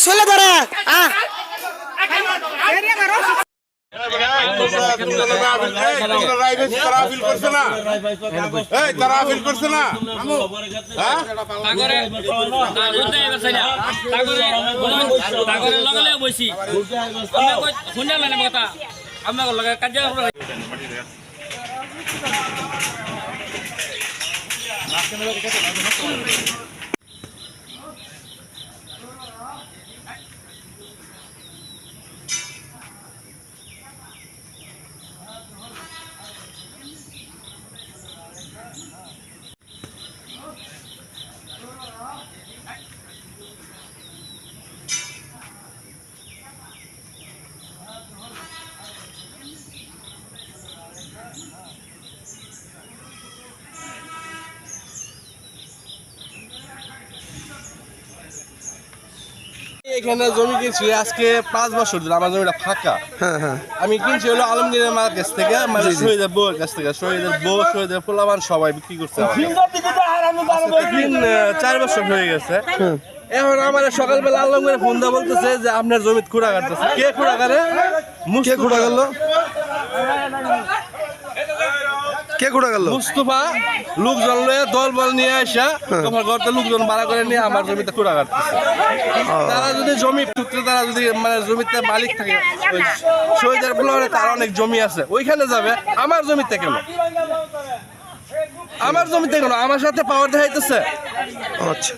শোলে ধরে এখানে জমি কিনছি আজকে 5 বছর ধরে। আমার জমিটা ফাঁকা। আমি কিনছি হলো আলমগীরের মার কাছ থেকে, মানে শহীদের বউর কাছ থেকে। শহীদের বউ, শহীদের পোলাবান সবাই বিক্রি করছে। 4 বছর হয়ে গেছে। এখন আমার সকালবেলা আলমগীর ফোন দিয়ে বলতেছে যে আপনার জমিতে খুঁড়া কাটতেছে। কে খুঁড়া কাটে? কে খুঁড়া গেল? কে খুঁড়া গেল? মুস্তফা লোকজন লয়ে দল বল নিয়ে আসা তোমার ঘরতে লোকজন ভাড়া করে নিয়ে আমার জমিতে খুঁড়া কাটতেছে। তারা যদি জমি সূত্রে তারা যদি মানে জমিতে মালিক থাকে, শহীদের ফ্লোরে তার অনেক জমি আছে, ওইখানে যাবে। আমার জমিতে কেন? আমার জমিতে কেন? আমার সাথে পাওয়ার দেখাইতেছে। আচ্ছা।